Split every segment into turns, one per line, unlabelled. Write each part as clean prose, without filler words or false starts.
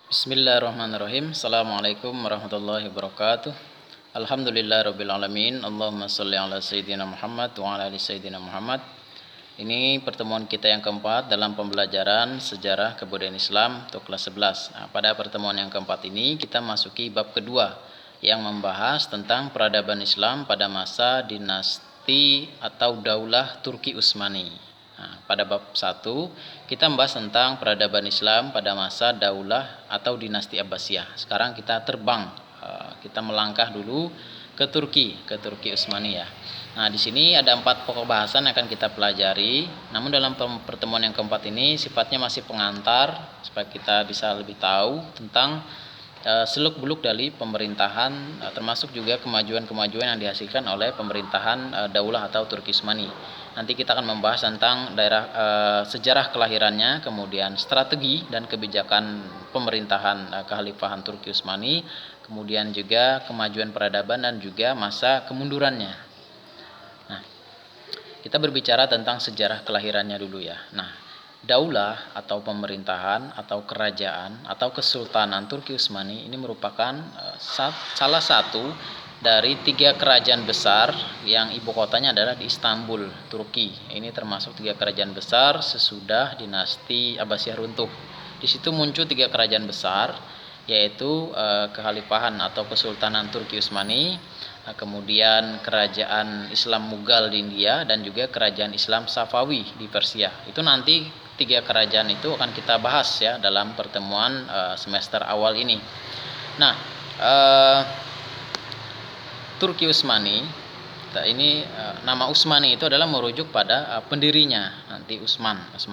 Bismillahirrahmanirrahim. Assalamualaikum warahmatullahi wabarakatuh. Alhamdulillahirrabbilalamin. Allahumma sholli ala sayyidina Muhammad wa ala ali sayyidina Muhammad. Ini pertemuan kita yang keempat dalam pembelajaran sejarah kebudayaan Islam untuk kelas 11. Pada pertemuan yang keempat ini kita masuki bab kedua yang membahas tentang peradaban Islam pada masa dinasti atau daulah Turki Utsmani. Pada bab 1 kita membahas tentang peradaban Islam pada masa daulah atau dinasti Abbasiyah. Sekarang kita terbang, kita melangkah dulu ke Turki Utsmani ya. Nah, di sini ada 4 pokok bahasan yang akan kita pelajari. Namun dalam pertemuan yang keempat ini sifatnya masih pengantar supaya kita bisa lebih tahu tentang seluk-beluk dari pemerintahan, termasuk juga kemajuan-kemajuan yang dihasilkan oleh pemerintahan daulah atau Turki Utsmani. Nanti kita akan membahas tentang sejarah kelahirannya, kemudian strategi dan kebijakan pemerintahan kekhalifahan Turki Utsmani, kemudian juga kemajuan peradaban dan juga masa kemundurannya. Nah, kita berbicara tentang sejarah kelahirannya dulu ya. Nah, daulah atau pemerintahan atau kerajaan atau kesultanan Turki Utsmani ini merupakan salah satu dari 3 kerajaan besar yang ibu kotanya adalah di Istanbul, Turki. Ini termasuk 3 kerajaan besar sesudah dinasti Abbasiyah runtuh. Di situ muncul 3 kerajaan besar, yaitu kekhalifahan atau kesultanan Turki Utsmani, kemudian kerajaan Islam Mughal di India, dan juga kerajaan Islam Safawi di Persia. Itu nanti 3 kerajaan itu akan kita bahas ya dalam pertemuan semester awal ini. Nah, Turki Utsmani ini nama Utsmani itu adalah merujuk pada pendirinya nanti Utsman I.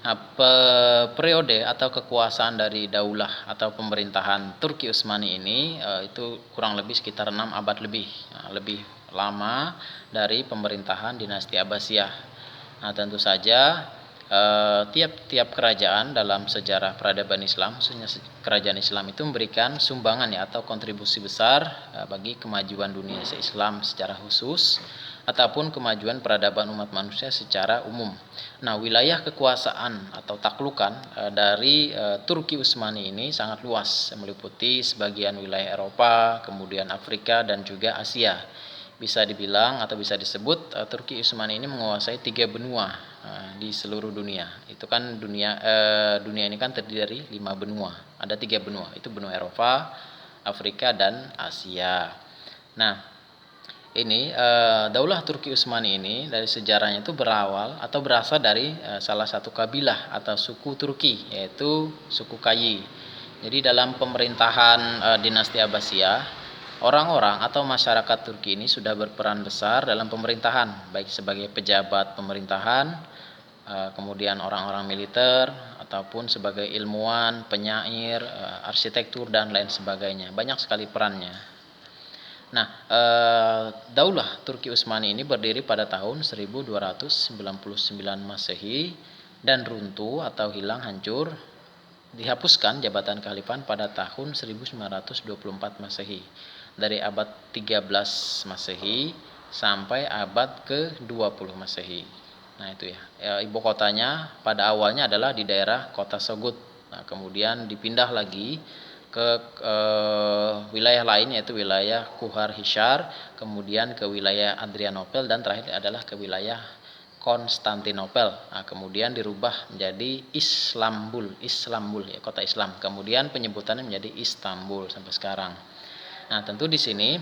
Nah, periode atau kekuasaan dari daulah atau pemerintahan Turki Utsmani ini itu kurang lebih sekitar 6 abad lebih lama dari pemerintahan dinasti Abbasiyah. Nah, tentu saja tiap-tiap kerajaan dalam sejarah peradaban Islam, khususnya kerajaan Islam itu memberikan sumbangan ya atau kontribusi besar bagi kemajuan dunia Islam secara khusus ataupun kemajuan peradaban umat manusia secara umum. Nah, wilayah kekuasaan atau taklukan dari Turki Utsmani ini sangat luas, meliputi sebagian wilayah Eropa, kemudian Afrika dan juga Asia. Bisa dibilang atau bisa disebut Turki Utsmani ini menguasai 3 benua di seluruh dunia. Itu kan dunia ini kan terdiri dari 5 benua. Ada 3 benua, itu benua Eropa, Afrika dan Asia. Nah, ini daulah Turki Utsmani ini dari sejarahnya itu berawal atau berasal dari salah satu kabilah atau suku Turki, yaitu suku Kayi. Jadi dalam pemerintahan dinasti Abbasiyah, orang-orang atau masyarakat Turki ini sudah berperan besar dalam pemerintahan, baik sebagai pejabat pemerintahan, kemudian orang-orang militer, ataupun sebagai ilmuwan, penyair, arsitektur dan lain sebagainya. Banyak sekali perannya. Nah, daulah Turki Utsmani ini berdiri pada tahun 1299 Masehi dan runtuh atau hilang hancur, dihapuskan jabatan kekhalifahan pada tahun 1924 Masehi. Dari abad 13 Masehi sampai abad ke-20 Masehi. Nah, itu ya. Ibu kotanya pada awalnya adalah di daerah kota Sogut. Nah, kemudian dipindah lagi ke wilayah lain, yaitu wilayah Kuhar Hishar, kemudian ke wilayah Adrianopel, dan terakhir adalah ke wilayah Konstantinopel. Nah, kemudian dirubah menjadi Islambul ya, kota Islam. Kemudian penyebutannya menjadi Istanbul sampai sekarang. Nah, tentu di sini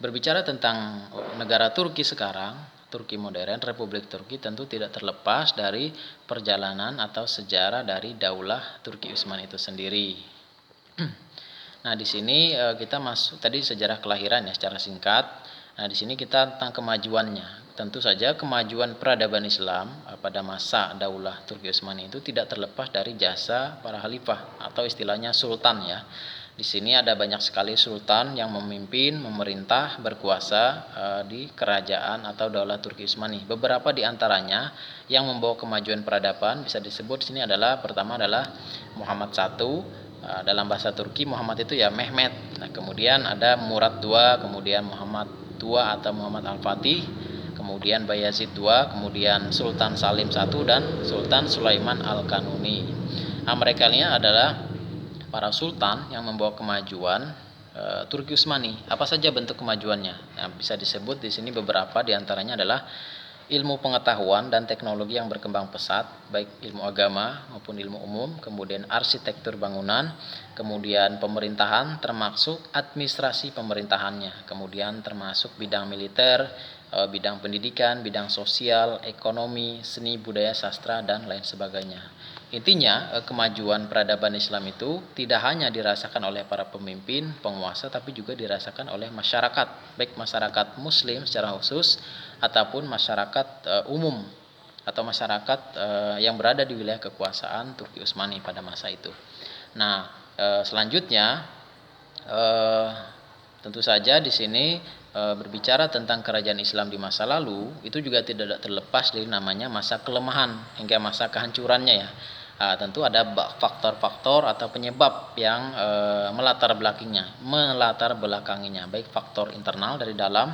berbicara tentang negara Turki sekarang, Turki modern, Republik Turki, tentu tidak terlepas dari perjalanan atau sejarah dari daulah Turki Utsmani itu sendiri. Nah, di sini kita masuk tadi sejarah kelahiran ya secara singkat. Nah, di sini kita tentang kemajuannya. Tentu saja kemajuan peradaban Islam pada masa daulah Turki Utsmani itu tidak terlepas dari jasa para khalifah atau istilahnya sultan ya. Di sini ada banyak sekali sultan yang memimpin, memerintah, berkuasa di kerajaan atau daulah Turki Utsmani. Beberapa di antaranya yang membawa kemajuan peradaban bisa disebut di sini adalah pertama adalah Muhammad I. Dalam bahasa Turki Muhammad itu ya Mehmet. Nah, kemudian ada Murad II, kemudian Muhammad II atau Muhammad Al-Fatih, kemudian kemudian Bayazid II, kemudian Sultan Salim I dan Sultan Sulaiman Al-Kanuni. Nah, mereka ini adalah para sultan yang membawa kemajuan Turki Utsmani. Apa saja bentuk kemajuannya? Nah, bisa disebut di sini beberapa, diantaranya adalah ilmu pengetahuan dan teknologi yang berkembang pesat, baik ilmu agama maupun ilmu umum, kemudian arsitektur bangunan, kemudian pemerintahan termasuk administrasi pemerintahannya, kemudian termasuk bidang militer, bidang pendidikan, bidang sosial, ekonomi, seni, budaya, sastra, dan lain sebagainya. Intinya, kemajuan peradaban Islam itu tidak hanya dirasakan oleh para pemimpin, penguasa, tapi juga dirasakan oleh masyarakat, baik masyarakat Muslim secara khusus ataupun masyarakat umum atau masyarakat yang berada di wilayah kekuasaan Turki Utsmani pada masa itu. Nah, selanjutnya tentu saja di sini berbicara tentang kerajaan Islam di masa lalu itu juga tidak terlepas dari namanya masa kelemahan hingga masa kehancurannya ya. Tentu ada faktor-faktor atau penyebab yang melatar belakanginya, baik faktor internal dari dalam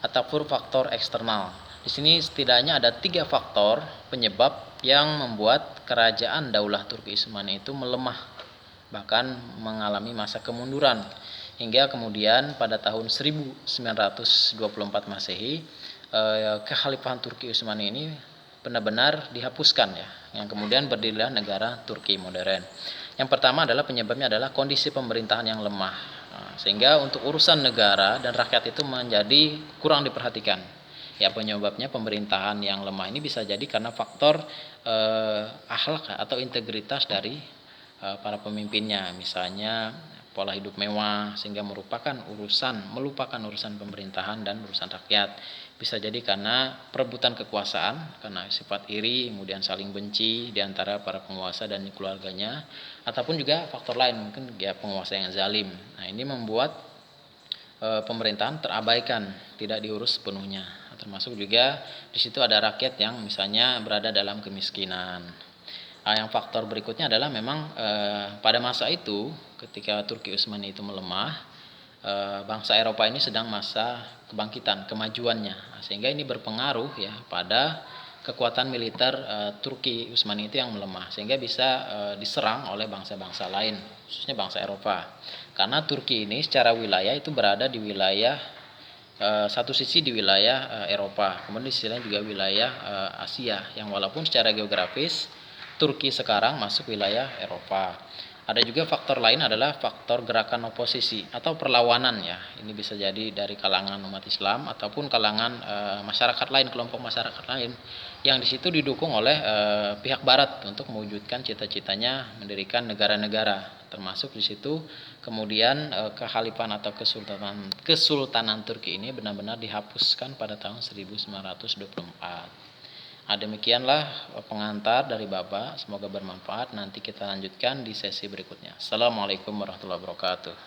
ataupun faktor eksternal. Di sini setidaknya ada 3 faktor penyebab yang membuat kerajaan Daulah Turki Utsmani itu melemah, bahkan mengalami masa kemunduran, hingga kemudian pada tahun 1924 Masehi kekhalifahan Turki Utsmani ini benar-benar dihapuskan ya, yang kemudian berdirilah negara Turki modern. Yang pertama adalah penyebabnya adalah kondisi pemerintahan yang lemah, sehingga untuk urusan negara dan rakyat itu menjadi kurang diperhatikan. Ya, penyebabnya pemerintahan yang lemah ini bisa jadi karena faktor akhlak atau integritas dari para pemimpinnya, misalnya pola hidup mewah sehingga melupakan urusan pemerintahan dan urusan rakyat. Bisa jadi karena perebutan kekuasaan, karena sifat iri, kemudian saling benci di antara para penguasa dan keluarganya, ataupun juga faktor lain, mungkin ya penguasa yang zalim. Nah, ini membuat pemerintahan terabaikan, tidak diurus sepenuhnya. Termasuk juga di situ ada rakyat yang misalnya berada dalam kemiskinan. Yang faktor berikutnya adalah memang pada masa itu ketika Turki Utsmani itu melemah, bangsa Eropa ini sedang masa kebangkitan, kemajuannya, sehingga ini berpengaruh ya pada kekuatan militer Turki Utsmani itu yang melemah, sehingga bisa diserang oleh bangsa-bangsa lain, khususnya bangsa Eropa. Karena Turki ini secara wilayah itu berada di wilayah satu sisi di wilayah Eropa, kemudian di sisi lain juga wilayah Asia, yang walaupun secara geografis Turki sekarang masuk wilayah Eropa. Ada juga faktor lain adalah faktor gerakan oposisi atau perlawanan ya. Ini bisa jadi dari kalangan umat Islam ataupun kalangan masyarakat lain, kelompok masyarakat lain yang di situ didukung oleh pihak Barat untuk mewujudkan cita-citanya mendirikan negara-negara. Termasuk di situ kemudian kekhalifahan atau kesultanan Turki ini benar-benar dihapuskan pada tahun 1924. Demikianlah pengantar dari Bapak, semoga bermanfaat. Nanti kita lanjutkan di sesi berikutnya. Assalamualaikum warahmatullahi wabarakatuh.